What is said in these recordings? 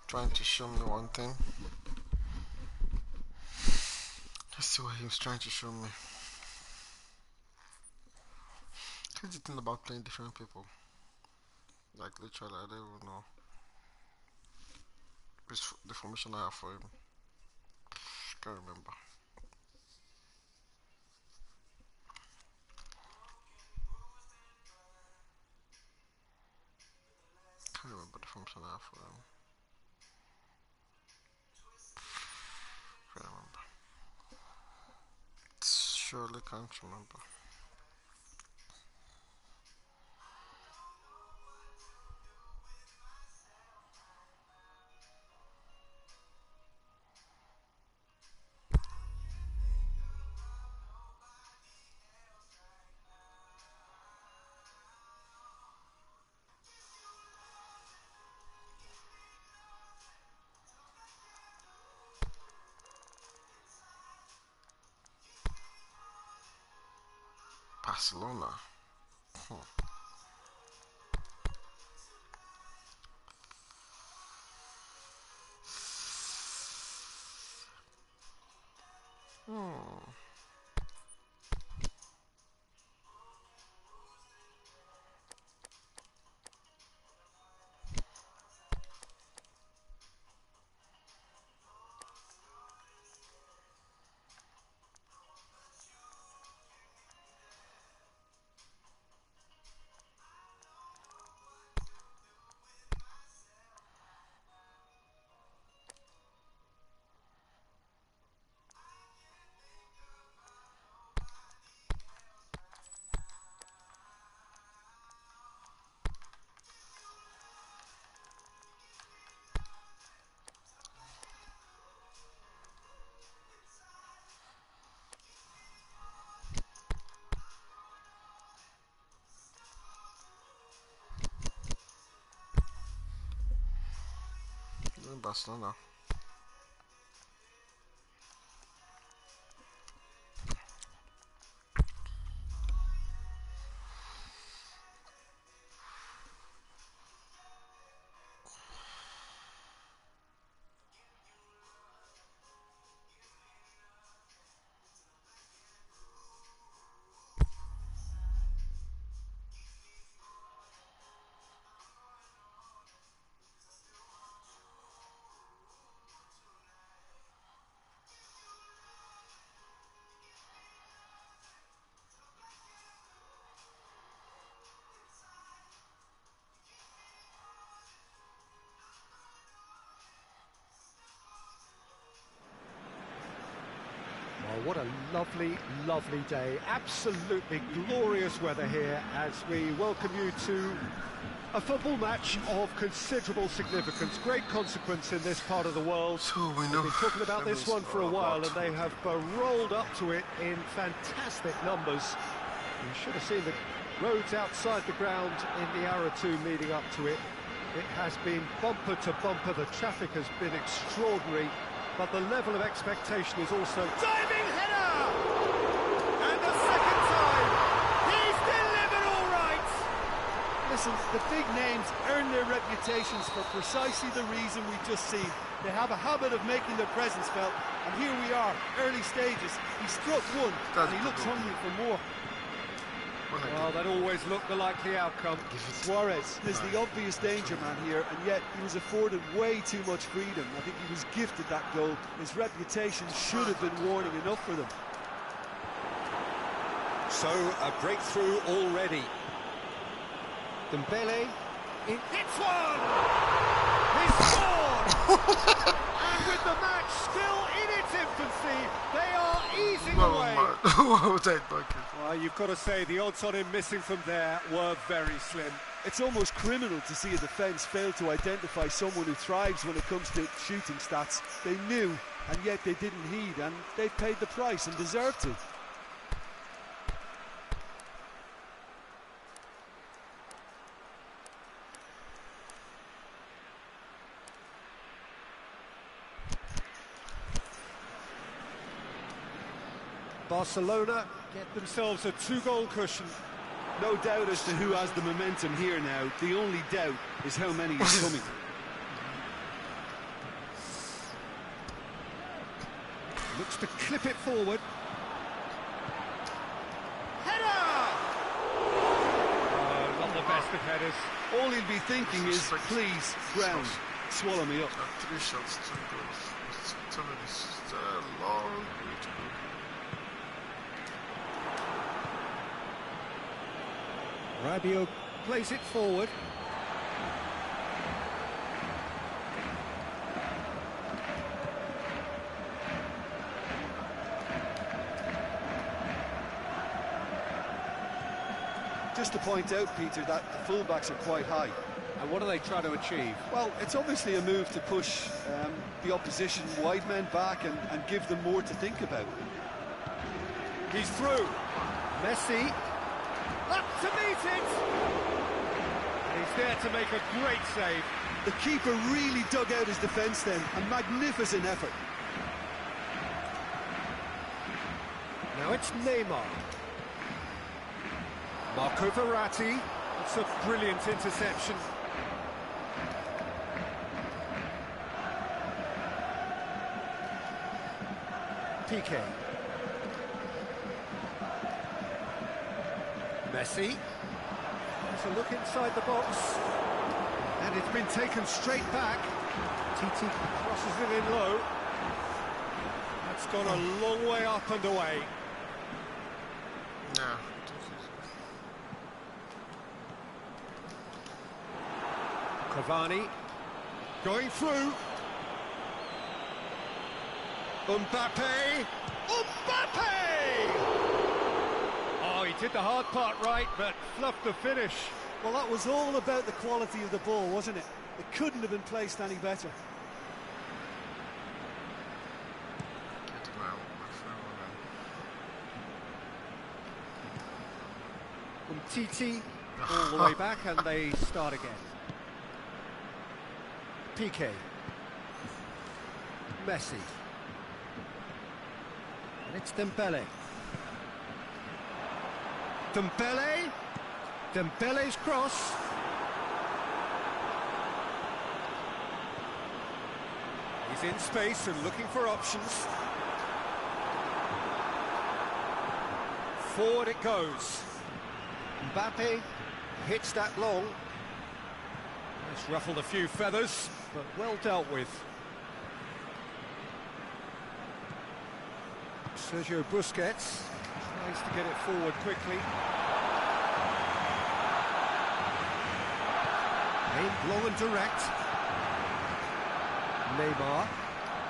trying to show me one thing. Let's see what he was trying to show me. Here's the thing about playing different people. Like literally, I don't even know. It's the formation I have for him. Can't remember. Can't remember the formation I have for him. Can't remember. Surely can't remember. Barcelona. Barcelona. What a lovely, lovely day. Absolutely glorious weather here as we welcome you to a football match of considerable significance, great consequence in this part of the world. So we We've know been talking about this one for a while and they have rolled up to it in fantastic numbers. You should have seen the roads outside the ground in the hour or two leading up to it. It has been bumper to bumper, the traffic has been extraordinary. But the level of expectation is also... Diving header! And the second time, he's delivered all right! Listen, the big names earn their reputations for precisely the reason we've just seen. They have a habit of making their presence felt, and here we are, early stages. He struck one, and he looks hungry for more. Well, that always looked the likely outcome. Suarez is the obvious danger man here, and yet he was afforded way too much freedom. I think he was gifted that goal. His reputation should have been warning enough for them. So, a breakthrough already. Dembele, it hits one! He scored! And with the match still in its infancy, they are easing away. Well, you've got to say, the odds on him missing from there were very slim. It's almost criminal to see a defence fail to identify someone who thrives when it comes to shooting stats. They knew, and yet they didn't heed, and they paid the price and deserved to. Barcelona get themselves a two-goal cushion. No doubt as to who has the momentum here now. The only doubt is how many is coming. Looks to clip it forward. Header! Not the best of headers. All he'll be thinking is, please, ground, swallow me up. 3 shots, 2 goals. It's a long way to go. Rabiot plays it forward. Just to point out, Peter, that the fullbacks are quite high. And what are they trying to achieve? Well, it's obviously a move to push the opposition wide men back and give them more to think about. He's through. Messi. Up to meet it. And he's there to make a great save. The keeper really dug out his defence then. A magnificent effort. Now it's Neymar. Marco Verratti. It's a brilliant interception. Piqué. Messi. There's a look inside the box. And it's been taken straight back. Titi crosses it in low. That's gone a long way up and away. Yeah. Cavani. Going through. Mbappe! Mbappe! Oh, he did the hard part right, but fluffed the finish. Well, that was all about the quality of the ball, wasn't it? It couldn't have been placed any better. Titi all the way back, and they start again. Piqué. Messi. And it's Dembele. Dembele. Dembele's cross. He's in space and looking for options. Forward it goes. Mbappe hits that long. It's ruffled a few feathers, but well dealt with. Sergio Busquets tries to get it forward quickly. Aimed long and direct. Neymar.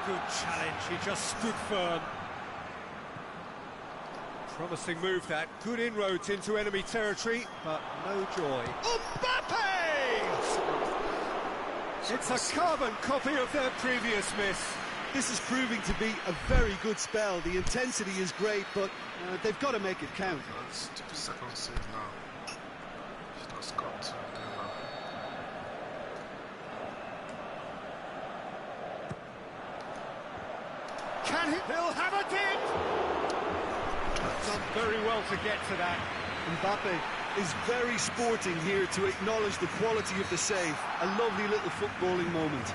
Good challenge, he just stood firm. Promising move that. Good inroads into enemy territory, but no joy. Mbappe! It's a carbon copy of their previous miss. This is proving to be a very good spell. The intensity is great, but they've got to make it count. That's 2 seconds save now. Should have scored 2 now. Can he? He'll have a dip! Done very well to get to that. Mbappe is very sporting here to acknowledge the quality of the save. A lovely little footballing moment.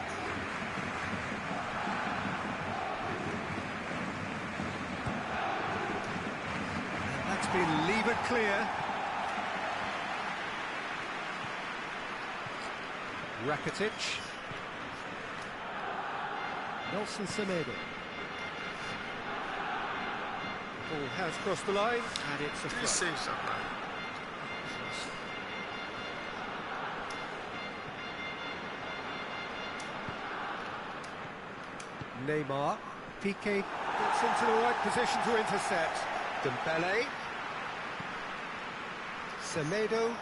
That's been levered clear. Rakitic. Nelson Semedo. Ball has crossed the line, and it's a 3 throw. saves that man. Neymar. Piqué gets into the right position to intercept. Dembele. Semedo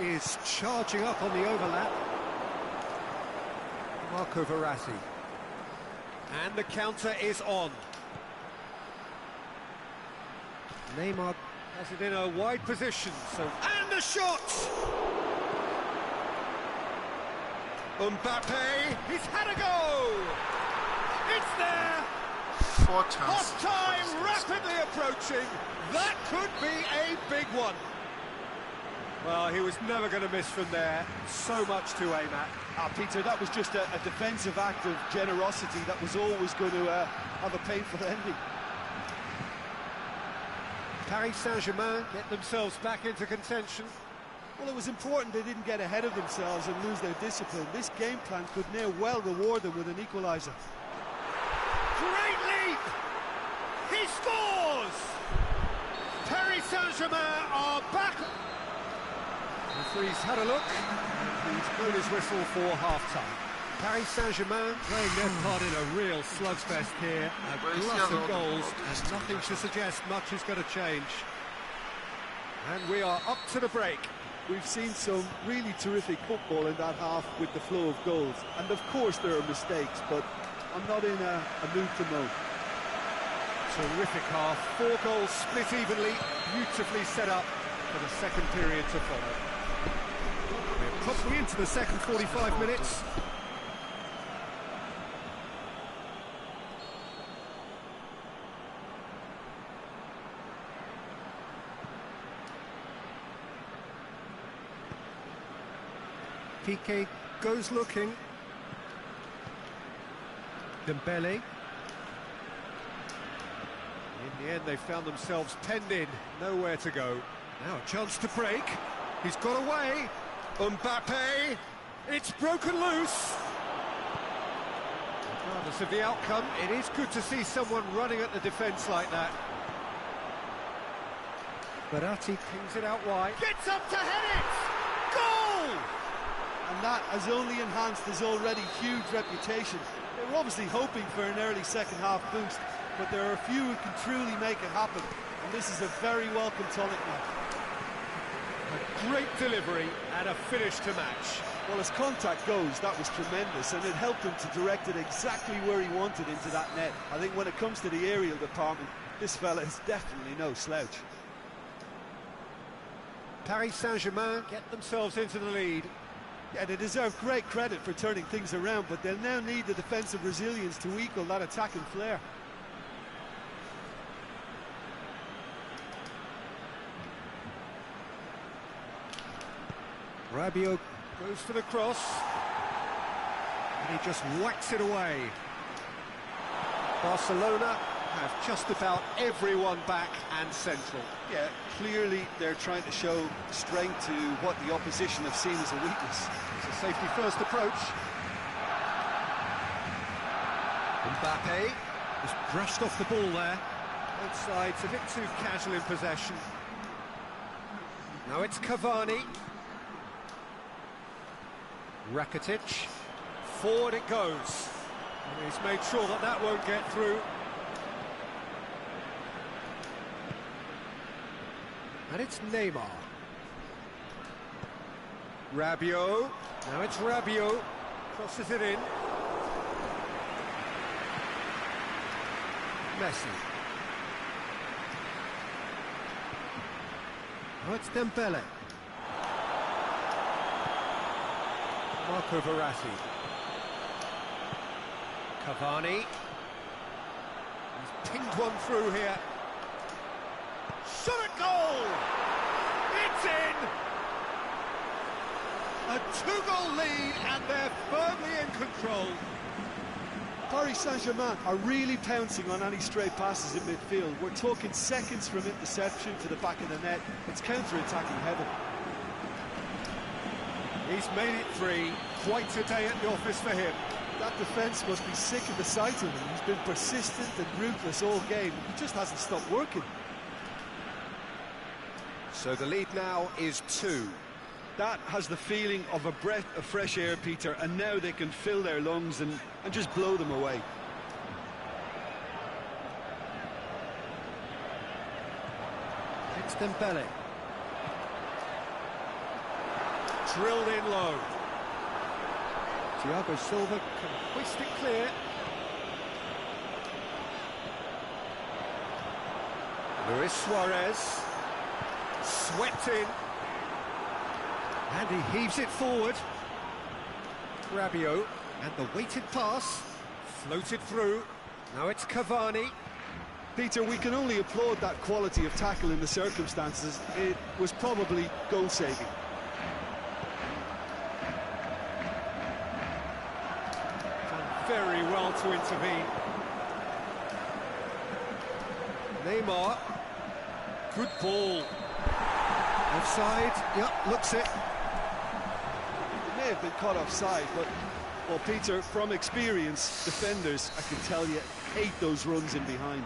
is charging up on the overlap. Marco Verratti. And the counter is on. Neymar has it in a wide position, so... And the shot! Mbappe, he's had a go! It's there! 4 chances. Half time rapidly approaching. That could be a big one. Well, he was never going to miss from there. So much to aim at. Peter, that was just a defensive act of generosity that was always going to have a painful ending. Paris Saint-Germain get themselves back into contention. Well, it was important they didn't get ahead of themselves and lose their discipline. This game plan could now well reward them with an equaliser. Great leap! He scores! Paris Saint-Germain are back. The referee's had a look, and he's blown his whistle for half-time. Paris Saint-Germain playing their part in a real slugfest here. A glut of goals, and nothing to suggest much is going to change. And we are up to the break. We've seen some really terrific football in that half with the flow of goals. And of course there are mistakes, but I'm not in a mood to moan. Terrific half, 4 goals split evenly, beautifully set up for the second period to follow. We're properly into the second 45 minutes. Piqué goes looking. Dembele. In the end, they found themselves penned in, nowhere to go. Now a chance to break. He's got away. Mbappe. It's broken loose. Regardless of the outcome, it is good to see someone running at the defence like that. Verratti pings it out wide. Gets up to head it! Goal! And that has only enhanced his already huge reputation. They were obviously hoping for an early second-half boost, but there are a few who can truly make it happen, and this is a very welcome tonic now. A great delivery and a finish to match. Well, as contact goes, that was tremendous, and it helped him to direct it exactly where he wanted into that net. I think when it comes to the aerial department, this fella is definitely no slouch. Paris Saint-Germain get themselves into the lead. Yeah, they deserve great credit for turning things around, but they'll now need the defensive resilience to equal that attacking flair. Rabiot goes for the cross, and he just whacks it away. Barcelona have just about everyone back and central. Yeah, clearly they're trying to show strength to what the opposition have seen as a weakness. It's a safety-first approach. Mbappe just brushed off the ball there. Both sides a bit too casual in possession. Now it's Cavani. Rakitic. Forward it goes. And he's made sure that that won't get through. And it's Neymar. Rabiot. Now it's Rabiot. Crosses it in. Messi. Now it's Dembele. Marco Verratti. Cavani. He's pinged one through here. Shot at goal! It's in! A 2-goal lead, and they're firmly in control. Paris Saint-Germain are really pouncing on any stray passes in midfield. We're talking seconds from interception to the back of the net. It's counter-attacking heaven. He's made it 3. Quite a day at the office for him. That defence must be sick of the sight of him. He's been persistent and ruthless all game. He just hasn't stopped working. So the lead now is 2. That has the feeling of a breath of fresh air, Peter, and now they can fill their lungs and just blow them away. It's Dembele. Drilled in low. Thiago Silva can hoist it clear. Luis Suarez. Swept in. And he heaves it forward. Rabiot. And the weighted pass. Floated through. Now it's Cavani. Peter, we can only applaud that quality of tackle in the circumstances. It was probably goal-saving. Done very well to intervene. Neymar. Good ball. Offside. Yep, looks it. It may have been caught offside, but, well, Peter, from experience, defenders, I can tell you, hate those runs in behind.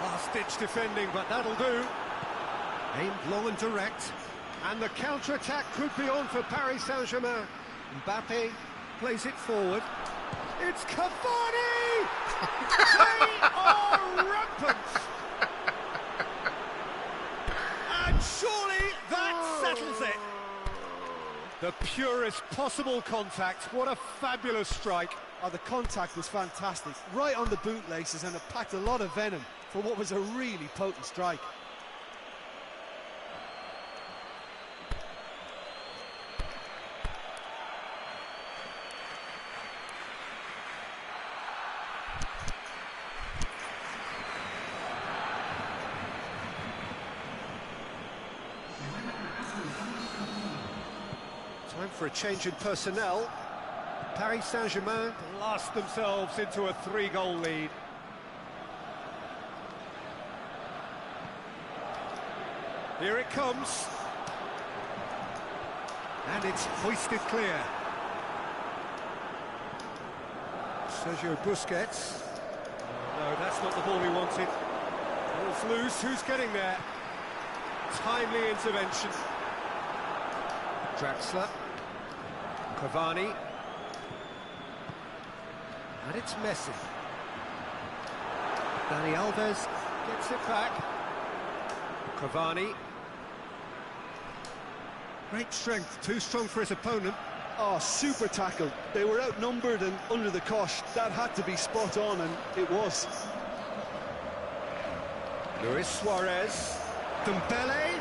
Last-ditch defending, but that'll do. Aimed long and direct. And the counter-attack could be on for Paris Saint-Germain. Mbappe plays it forward. It's Cavani! They are rampant! And surely that settles it. The purest possible contact. What a fabulous strike. Oh, the contact was fantastic. Right on the bootlaces, and it packed a lot of venom for what was a really potent strike. Time for a change in personnel. Paris Saint-Germain blast themselves into a 3-goal lead. Here it comes. And it's hoisted clear. Sergio Busquets. No, that's not the ball he wanted. Ball's loose. Who's getting there? Timely intervention. Draxler. Cavani. And it's Messi. Dani Alves gets it back. Cavani. Great strength, too strong for his opponent. Oh, super tackle. They were outnumbered and under the cosh. That had to be spot on, and it was. Luis Suarez. Dembele.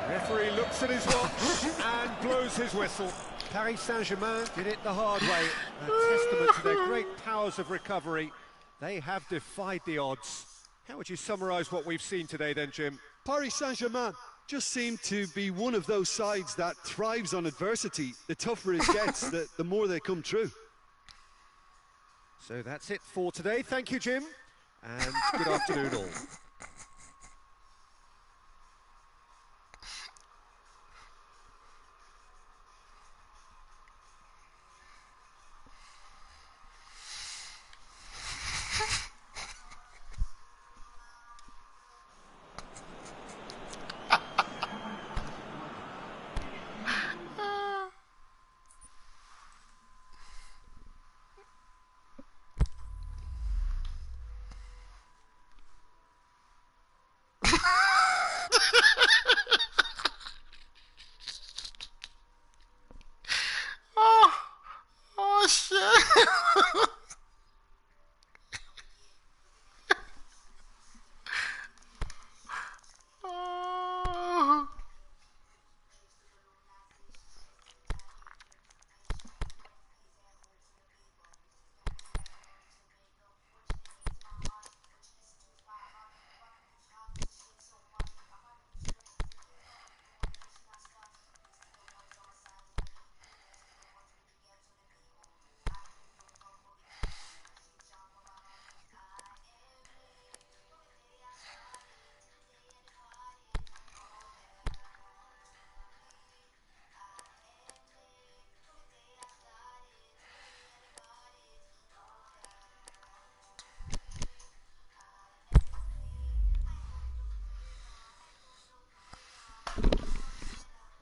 Referee looks at his watch and blows his whistle. Paris Saint-Germain did it the hard way. A testament to their great powers of recovery. They have defied the odds. How would you summarise what we've seen today then, Jim? Paris Saint-Germain just seemed to be one of those sides that thrives on adversity. The tougher it gets, the more they come through. So that's it for today. Thank you, Jim, and good afternoon all. Oh shit! Oh.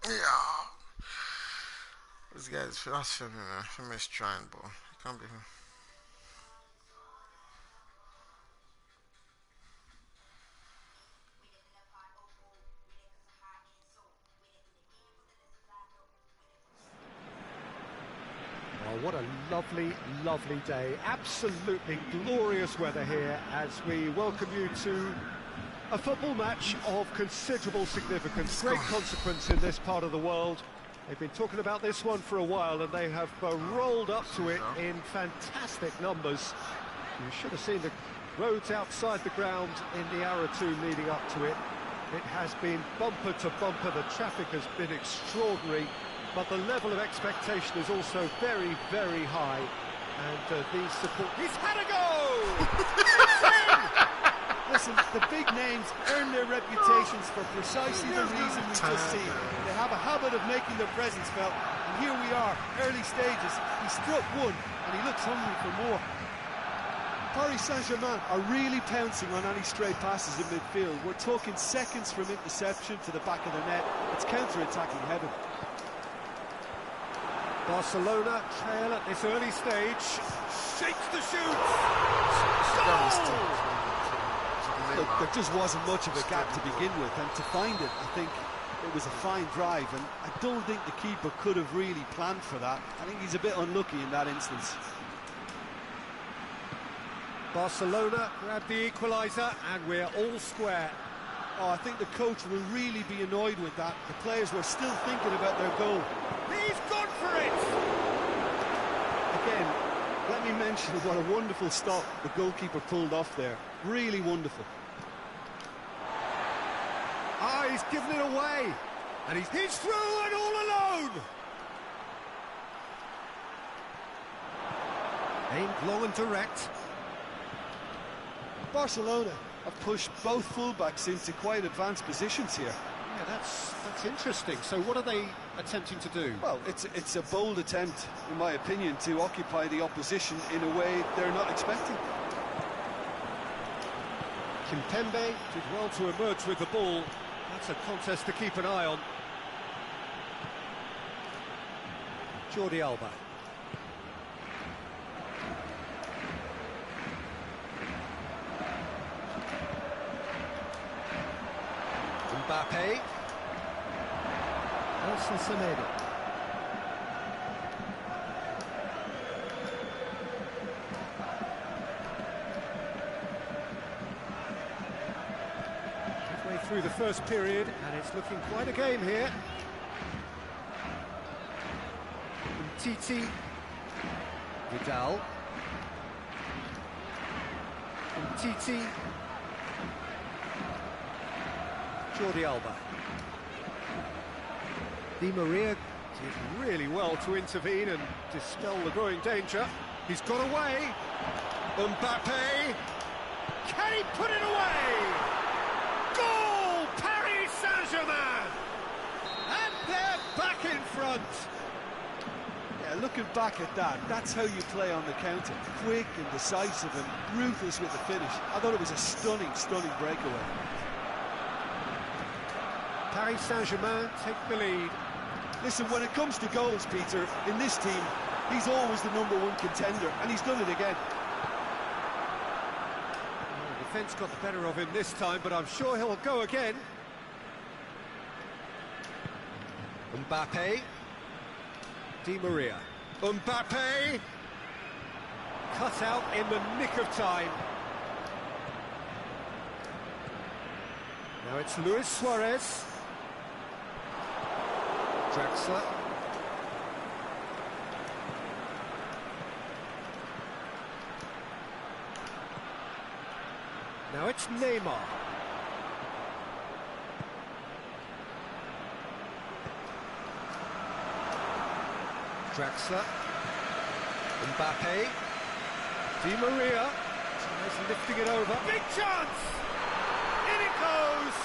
Yeah. This guy's that's filming, man. Filming is trying, bro. It can't be him. Well, what a lovely, lovely day. Absolutely glorious weather here as we welcome you to a football match of considerable significance, great consequence in this part of the world. They've been talking about this one for a while and they have rolled up to it in fantastic numbers. You should have seen the roads outside the ground in the hour or two leading up to it. It has been bumper to bumper. The traffic has been extraordinary, but the level of expectation is also very, very high. And these support... He's had a go! It's in! Listen, the big names earn their reputations for precisely the reason we just seen. They have a habit of making their presence felt, and here we are, early stages. He struck one, and he looks hungry for more. Paris Saint-Germain are really pouncing on any stray passes in midfield. We're talking seconds from interception to the back of the net. It's counter-attacking heaven. Barcelona trail at this early stage. Shakes the shoot! Look, there just wasn't much of a gap to begin with, and to find it, I think it was a fine drive, and I don't think the keeper could have really planned for that. I think he's a bit unlucky in that instance. Barcelona grab the equaliser, and we're all square. Oh, I think the coach will really be annoyed with that. The players were still thinking about their goal. He's gone for it! Again, let me mention what a wonderful stop the goalkeeper pulled off there. Really wonderful. Ah, he's given it away! And he's through and all alone! Aimed long and direct. Barcelona have pushed both fullbacks into quite advanced positions here. Yeah, that's interesting. So what are they attempting to do? Well, it's a bold attempt, in my opinion, to occupy the opposition in a way they're not expecting. Kimpembe did well to emerge with the ball. That's a contest to keep an eye on. Jordi Alba. Mbappe. Nelson Semedo. Halfway through the first period, and it's looking quite a game here. Titi. Vidal. Titi. Jordi Alba. Di Maria did really well to intervene and dispel the growing danger. He's got away. Mbappe. Can he put it away? Goal! Paris Saint-Germain! And they're back in front. Yeah, looking back at that, that's how you play on the counter. Quick and decisive and ruthless with the finish. I thought it was a stunning, stunning breakaway. Paris Saint-Germain take the lead. Listen, when it comes to goals, Peter, in this team, he's always the #1 contender, and he's done it again. Well, the defence got the better of him this time, but I'm sure he'll go again. Mbappe. Di Maria. Mbappe. Cut out in the nick of time. Now it's Luis Suarez. Draxler. Now it's Neymar. Draxler. Mbappe. Di Maria. Tries lifting it over. Big chance! In it goes!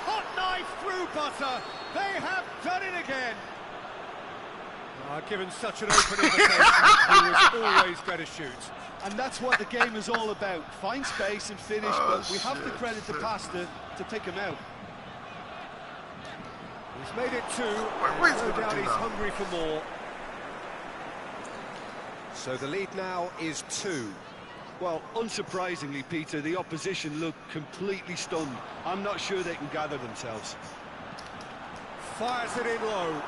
Hot knife through butter. They have done it again. Given such an open invitation, he was always going to shoot. And that's what the game is all about. Find space and finish, but we have to credit the pass to pick him out. He's made it 2, where's no the doubt ball he's now? hungry for more. So the lead now is 2. Well, unsurprisingly, Peter, the opposition look completely stunned. I'm not sure they can gather themselves. Fires it in low.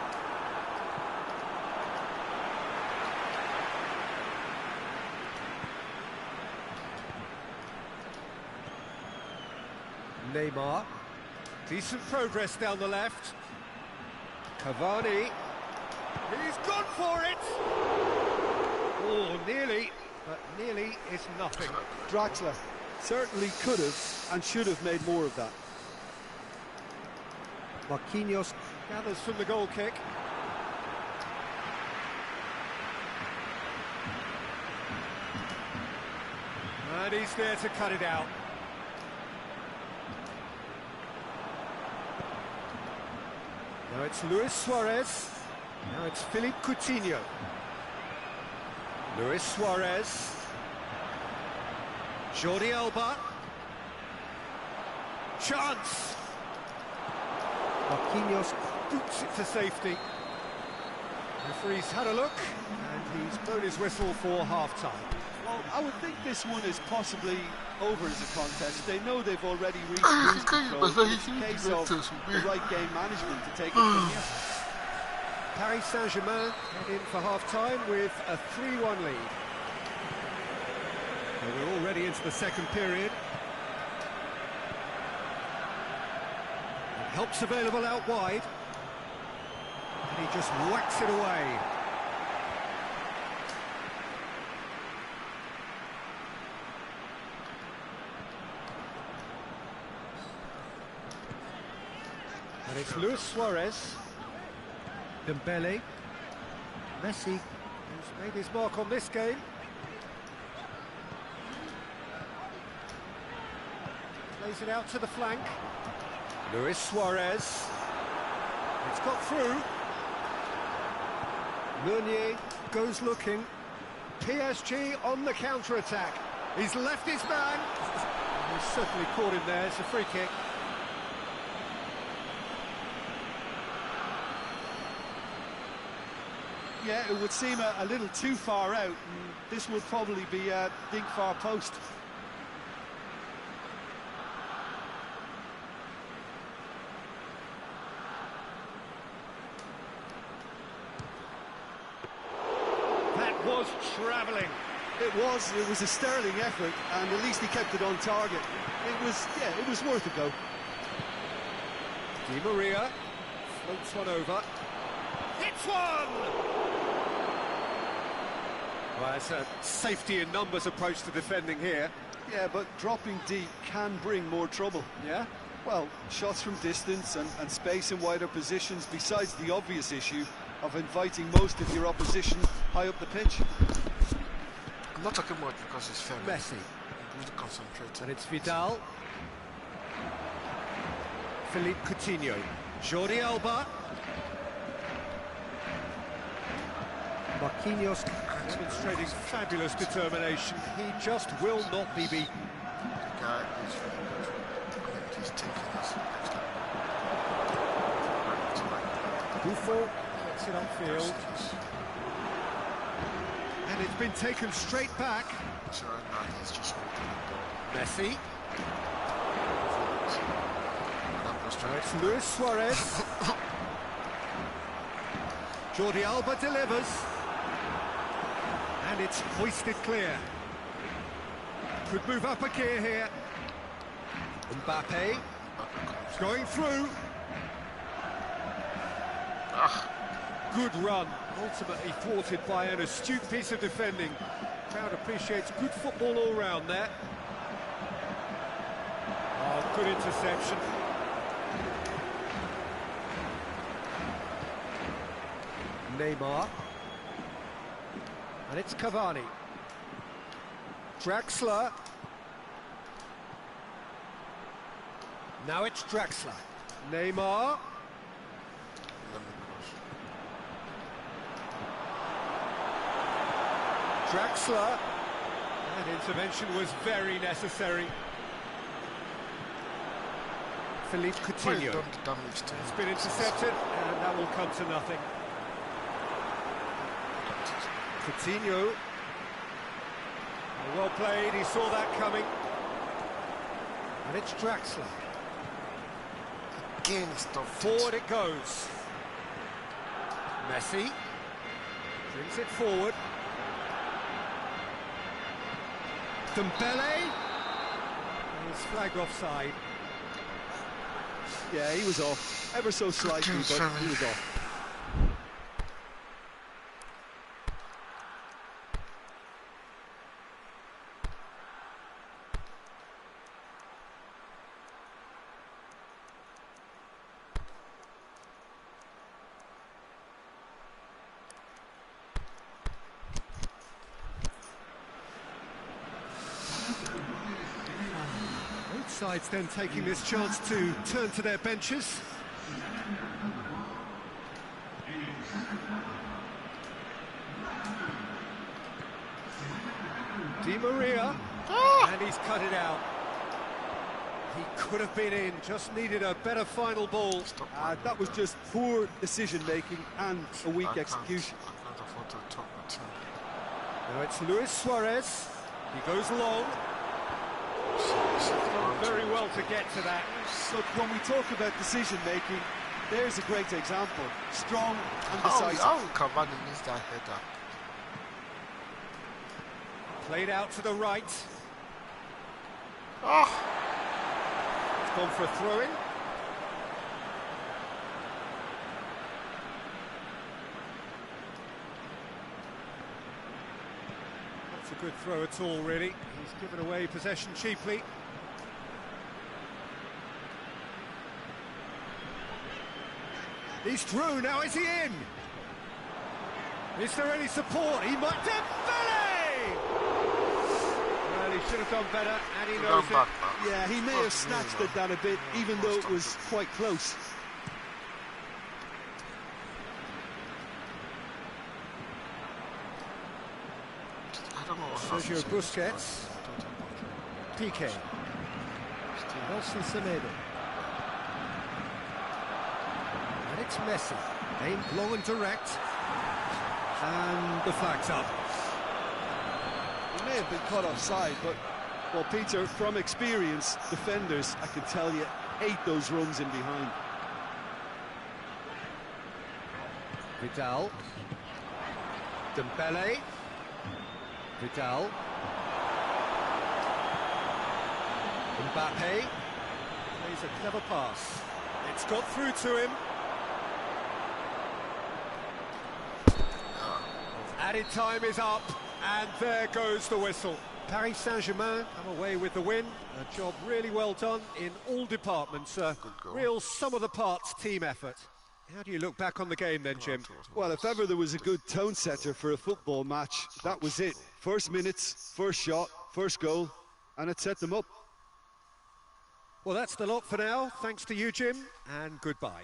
Neymar. Decent progress down the left. Cavani. He's gone for it! Oh, nearly, but nearly is nothing. Draxler certainly could have and should have made more of that. Marquinhos gathers from the goal kick. And he's there to cut it out. Now it's Luis Suarez. Now it's Philippe Coutinho. Luis Suarez. Jordi Alba. Chance. Marquinhos boots it to safety. Referee's had a look, and he's blown his whistle for half-time. Well, I would think this one is possibly over as a contest. They know they've already reached cruise control. It's a case of the right game management to take it from here. Paris Saint-Germain head in for half-time with a 3-1 lead. So we're already into the second period. Help's available out wide. And he just whacks it away. And it's Luis Suarez. Dembele. Messi, who's made his mark on this game. Plays it out to the flank. Luis Suarez. It's got through. Meunier goes looking. PSG on the counter-attack. He's left his man. He's certainly caught him there. It's a free kick. Yeah, it would seem a little too far out. And this would probably be a big far post. That was travelling. It was a sterling effort, and at least he kept it on target. It was worth a go. Di Maria floats one over. Hits one! Well, it's a safety in numbers approach to defending here. Yeah, but dropping deep can bring more trouble. Yeah? Well, shots from distance and space in wider positions, besides the obvious issue of inviting most of your opposition high up the pitch. I'm not talking much because it's fair. Messi. I'm really concentrating. And it's Vidal. Philippe Coutinho. Jordi Alba. Marquinhos demonstrating fabulous determination. He just will not be beaten. The guy is very good. I mean, he's taking this extra. Buffon gets it upfield. And it's been taken straight back. So right now he's just holding the ball. Messi. Now It's Luis Suarez. Jordi Alba delivers. And it's hoisted clear. Could move up a gear here. Mbappe. Going through. Good run. Ultimately thwarted by an astute piece of defending. Crowd appreciates good football all round there. Oh, good interception. Neymar. And it's Cavani. Draxler. Now it's Draxler. Neymar. Draxler. That intervention was very necessary. Philippe Coutinho. It's been intercepted, and that will come to nothing. Coutinho. Well played, he saw that coming. And it's Draxler. Again, stopped. Forward it goes. Messi. Brings it forward. Dembele. He's flagged offside. Yeah, he was off. Ever so slightly, but he was off. Sides then taking this chance to turn to their benches. Di Maria, and he's cut it out. He could have been in, just needed a better final ball. That was just poor decision-making and a weak execution. I can't afford to talk with him. Now it's Luis Suarez. He goes long. Done very well to get to that. Look, when we talk about decision-making, there's a great example. Strong and decisive. How will Cavani miss that header? Played out to the right. Oh! It's gone for a throw-in. That's a good throw at all, really. He's given away possession cheaply. He's through, now is he in? Is there any support? He might... Dembele! Well, he should have done better, and he knows it. Yeah, he may have snatched it down a bit, even though it was quite close. I don't know what Sergio Busquets. Piqué. Nelson Semedo. And it's Messi. Aimed long and direct. And the flag's up. He may have been caught offside, but, well, Peter, from experience, defenders, I can tell you, hate those runs in behind. Vidal. Dembele. Vidal. Mbappe. Plays a clever pass. It's got through to him. Added time is up, and there goes the whistle. Paris Saint-Germain come away with the win. A job really well done in all departments. Real sum-of-the-parts team effort. How do you look back on the game then, Jim? Well, if ever there was a good tone setter for a football match, that was it. First minutes, first shot, first goal, and it set them up. Well, that's the lot for now. Thanks to you, Jim, and goodbye.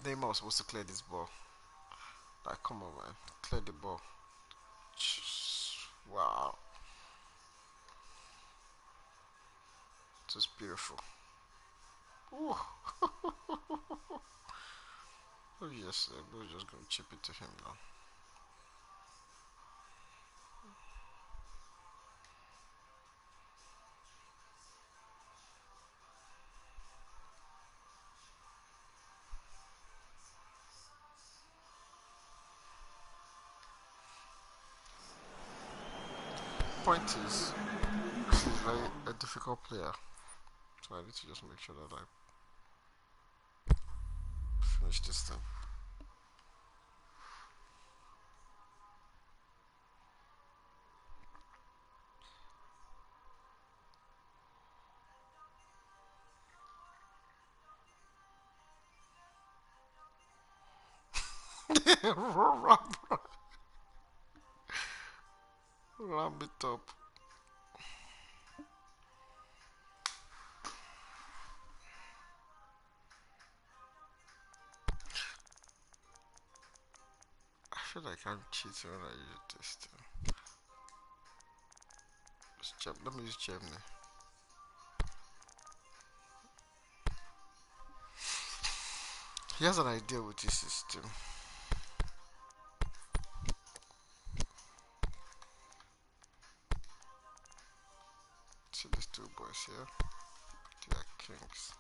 Neymar was supposed to clear this ball. Like, come on, man. Clear the ball. Wow. Just beautiful. Ooh. Oh, yes, we're just going to chip it to him now. Point is, he's very a difficult player, so I need to just make sure that I finish this thing. Ram it up. I feel like I'm cheating when I use this thing. Let me use Germany. He has an idea with this system. See these two boys here? They are kings.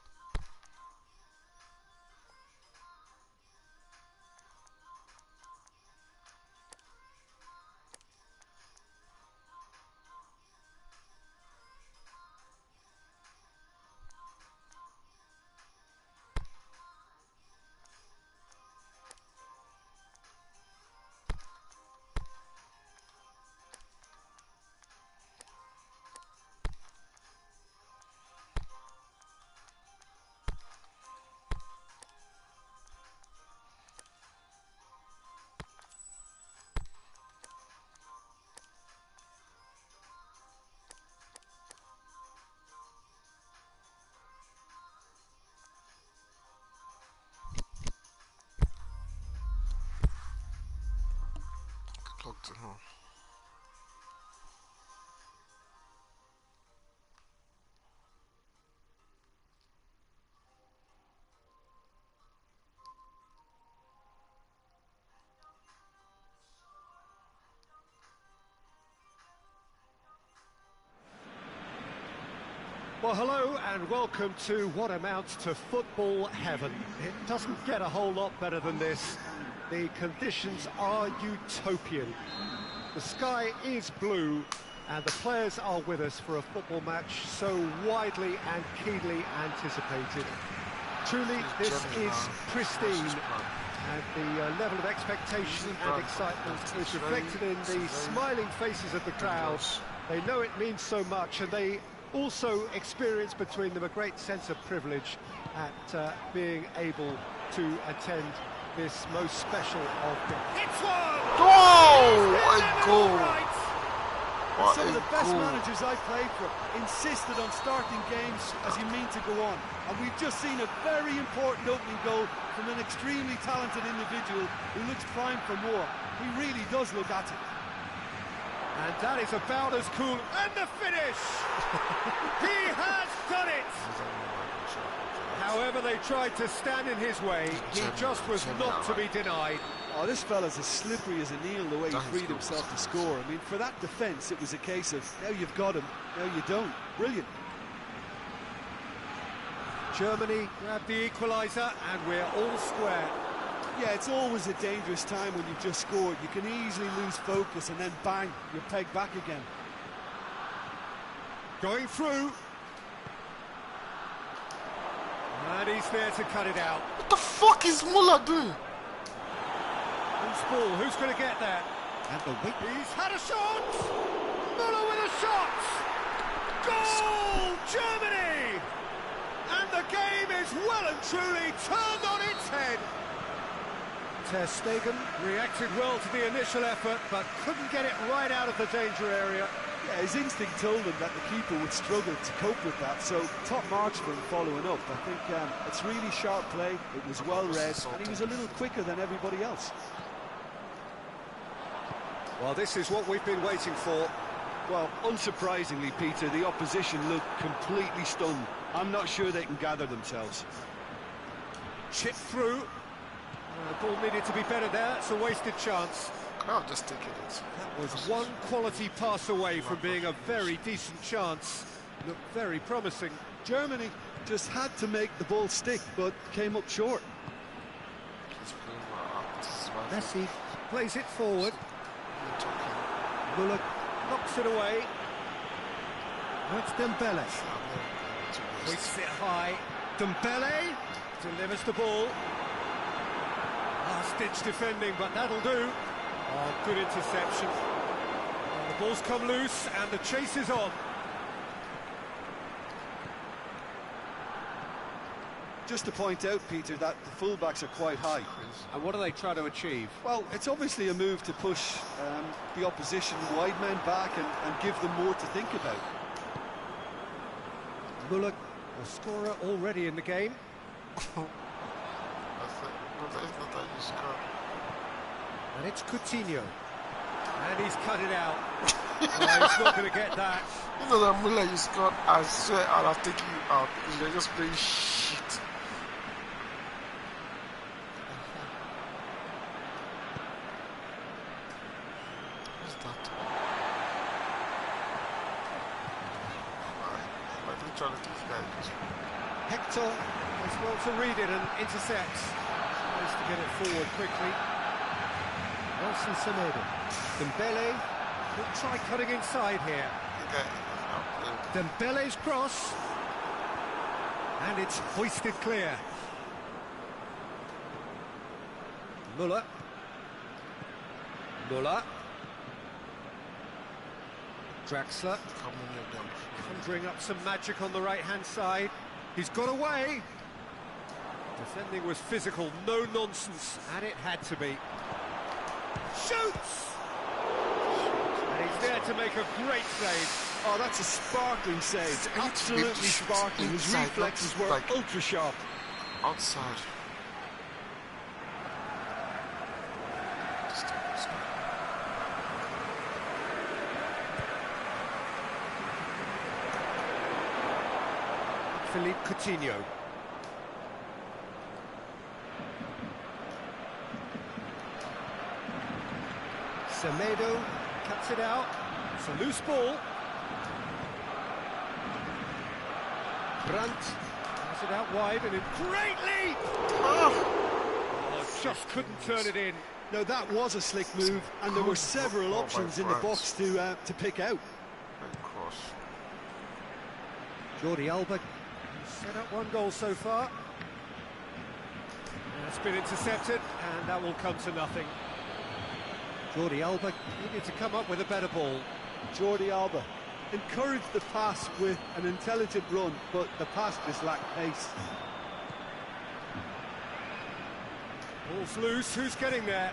to him. Well, hello and welcome to what amounts to football heaven. It doesn't get a whole lot better than this. The conditions are utopian. The sky is blue and the players are with us for a football match so widely and keenly anticipated. Truly, this is pristine, and the level of expectation and excitement is reflected in the smiling faces of the crowd. They know it means so much, and they also experience between them a great sense of privilege at being able to attend this most special of days. It's one! Oh, what a goal! What Some of the best goal. managers I played for insisted on starting games as you mean to go on. And we've just seen a very important opening goal from an extremely talented individual who looks primed for more. He really does look at it. And that is about as cool. And the finish! He has done it! However they tried to stand in his way, he just was not to be denied. Oh, this fella's as slippery as a needle the way he freed himself to score. I mean, for that defence, it was a case of, now you've got him, now you don't. Brilliant. Germany grabbed the equaliser, and we're all square. Yeah, it's always a dangerous time when you've just scored. You can easily lose focus and then bang, you're pegged back again. Going through. And he's there to cut it out. What the fuck is Muller doing? Loose ball, who's going to get that? And the weight. He's had a shot! Muller with a shot! Goal! Germany! And the game is well and truly turned on its head. Ter Stegen reacted well to the initial effort, but couldn't get it right out of the danger area. Yeah, his instinct told him that the keeper would struggle to cope with that, so top marks for him following up. I think it's really sharp play, it was well read, and he was a little quicker than everybody else. Well, this is what we've been waiting for. Well, unsurprisingly, Peter, the opposition look completely stunned. I'm not sure they can gather themselves. Chip through. The ball needed to be better there. It's a wasted chance. Crowd just taking it. That was one quality pass away from being a very decent chance. Looked very promising. Germany just had to make the ball stick, but came up short. He's playing well. This is why Messi plays it forward. Muller knocks it away. That's Dembele. Hoists it high. Dembele delivers the ball. Last-ditch defending, but that'll do. Oh, good interception. And the ball's come loose, and the chase is on. Just to point out, Peter, that the fullbacks are quite high. And what are they trying to achieve? Well, it's obviously a move to push the opposition wide men back and give them more to think about. Muller, the scorer already in the game. And it's Coutinho. And he's cut it out. Oh, he's not going to get that. You know that Muller you scored, I swear I'll have taken you out because you're just playing shit. What's that? I think trying to take that. Hector is well to read it and intercepts. Tries to get it forward quickly. Nelson Semedo. Dembele will try cutting inside here. Dembele's cross. And it's hoisted clear. Muller. Muller. Draxler. Conjuring up some magic on the right-hand side. He's got away. Defending was physical, no nonsense, and it had to be. Shoots! And he's there to make a great save. Oh, that's a sparkling save. Absolutely sparkling. His reflexes were like ultra sharp. Outside. Philippe Coutinho. Semedo cuts it out. It's a loose ball. Brandt has it out wide and in great lead! Oh, just couldn't turn it in. Now that was a slick move, and there were several options in the box to pick out. Great cross. Jordi Alba set up one goal so far. It's been intercepted, and that will come to nothing. Jordi Alba needed to come up with a better ball. Jordi Alba encouraged the pass with an intelligent run, but the pass just lacked pace. Ball's loose, who's getting there?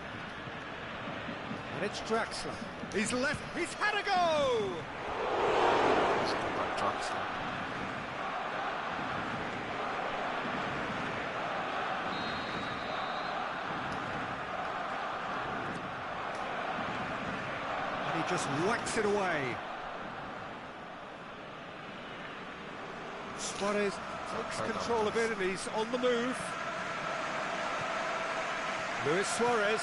And it's Draxler. He's left, he's had a go! Let's go back Draxler. And he just whacks it away. Suarez takes control of it and he's on the move. Luis Suarez.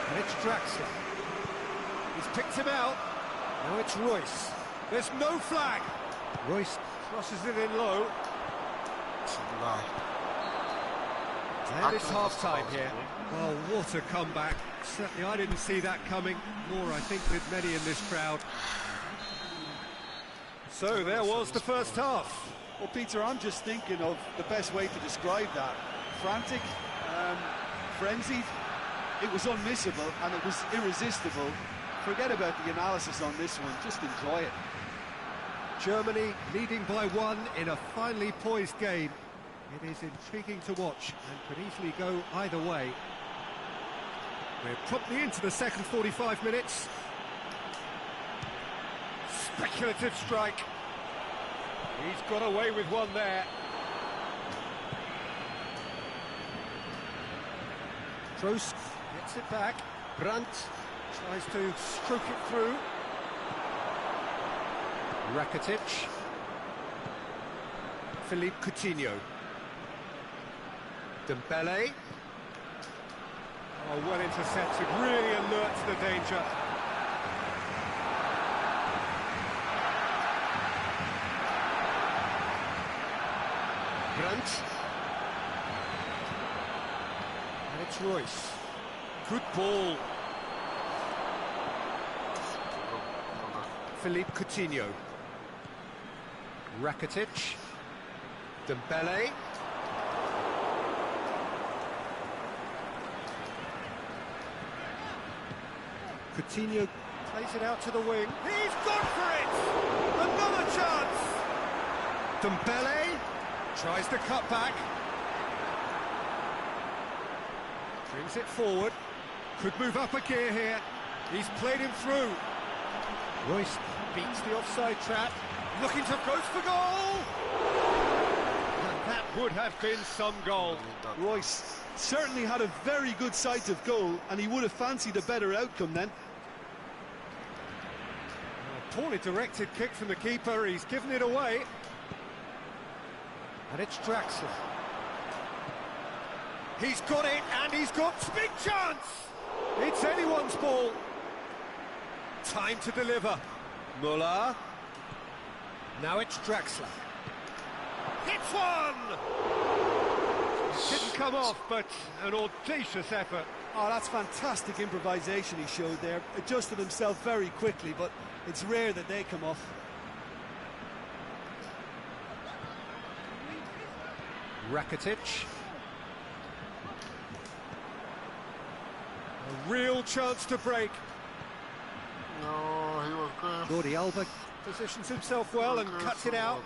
And it's Draxler. He's picked him out. Now it's Royce. There's no flag. Royce crosses it in low. It's a lie. And it's half-time here. Oh, what a comeback. Certainly I didn't see that coming, nor I think did many in this crowd. So there was the first half. Well, Peter, I'm just thinking of the best way to describe that. Frantic, frenzied, it was unmissable and it was irresistible. Forget about the analysis on this one, just enjoy it. Germany leading by 1 in a finely poised game. It is intriguing to watch and could easily go either way. We're promptly into the second 45 minutes. Speculative strike. He's got away with one there. Trost gets it back. Brandt tries to stroke it through. Rakitic. Philippe Coutinho. Dembele. Oh, well intercepted, really alert to the danger. Brandt. And it's Royce. Good ball. Philippe Coutinho. Rakitic. Dembele. Coutinho plays it out to the wing. He's gone for it! Another chance! Dembele tries to cut back. Brings it forward. Could move up a gear here. He's played him through. Royce beats the offside trap. Looking to goes for goal! And that would have been some goal. Royce certainly had a very good sight of goal, and he would have fancied a better outcome then. Poorly directed kick from the keeper, he's given it away. And it's Draxler. He's got it, and he's got big chance! It's anyone's ball. Time to deliver. Muller. Now it's Draxler. Hits one! Didn't come off, but an audacious effort. Oh, that's fantastic improvisation he showed there. Adjusted himself very quickly, but it's rare that they come off. Rakitic. A real chance to break. No, he was good. Jordi Alba positions himself well and cuts it out.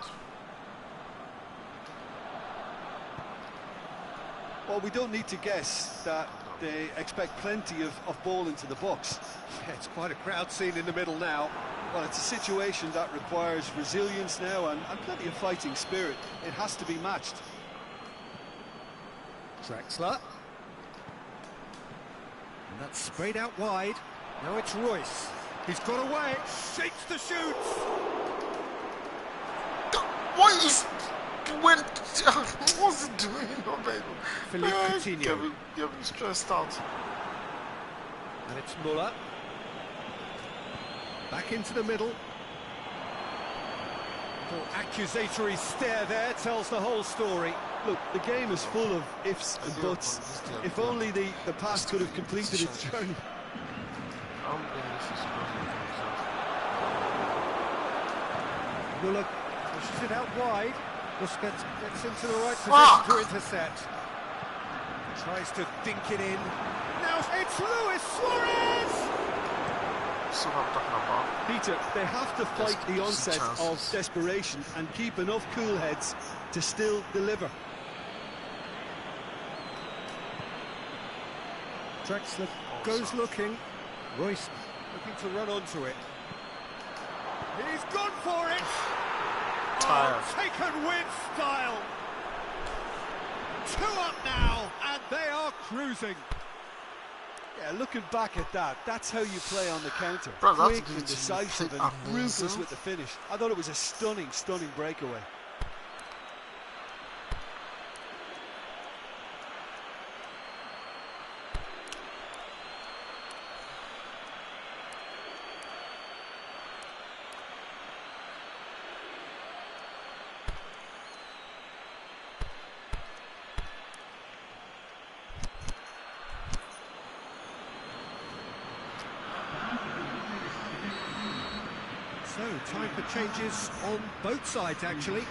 Well, we don't need to guess that they expect plenty of ball into the box. Yeah, it's quite a crowd scene in the middle now. Well, it's a situation that requires resilience now and plenty of fighting spirit. It has to be matched. Draxler. And that's sprayed out wide. Now it's Royce. He's got away. Shakes the shoot. What is what's he doing? Oh my Philippe God. Coutinho. Get me stressed out. And it's Muller. Back into the middle. Little accusatory stare there tells the whole story. Look, the game is full of ifs and buts. If only the pass could have completed its journey. Muller pushes it out wide. Busquets gets into the right position to intercept. Tries to dink it in. Now it's Luis Suarez! That's what I'm talking about. Peter, they have to fight the onset chances. of desperation and keep enough cool heads to still deliver. Drexler goes looking. Royce looking to run onto it. He's gone for it! Tired. Taken with style! 2 up now, and they are cruising. Yeah, looking back at that, that's how you play on the counter. Bro, that's Quick and beautiful. decisive and Amazing. ruthless with the finish. I thought it was a stunning, stunning breakaway. So, time for changes on both sides, actually.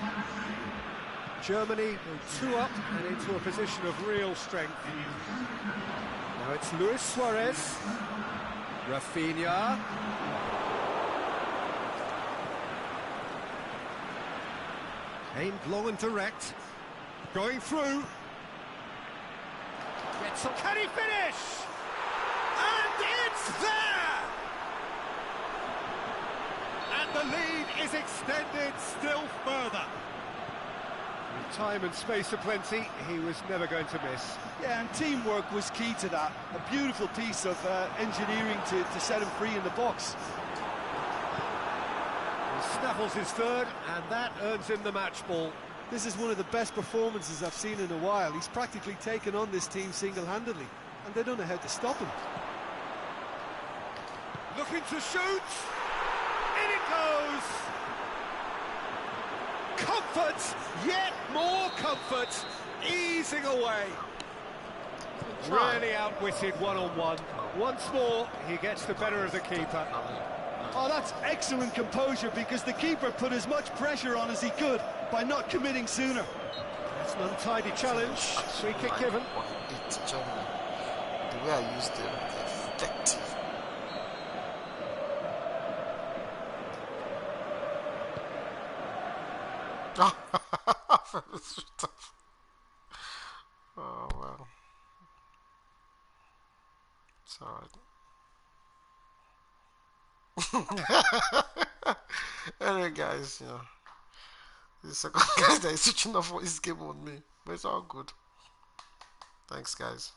Germany go 2 up and into a position of real strength. Now it's Luis Suarez. Rafinha. Aimed long and direct. Going through. Gets up. Can he finish? And it's there! And the lead is extended still further. With time and space aplenty, he was never going to miss. Yeah, and teamwork was key to that. A beautiful piece of engineering to set him free in the box. He snaffles his third, and that earns him the match ball. This is one of the best performances I've seen in a while. He's practically taken on this team single-handedly, and they don't know how to stop him. Looking to shoot. In it goes. Comfort, yet more comfort, easing away. Really outwitted one-on-one. Once more, he gets the better of the keeper. Oh, that's excellent composure, because the keeper put as much pressure on as he could by not committing sooner. That's an untidy challenge. Free kick given. It's Germany. The way I used them, effective. Oh well, it's alright. Anyway, guys, the second guy that is switching off his game on me, but it's all good. Thanks, guys.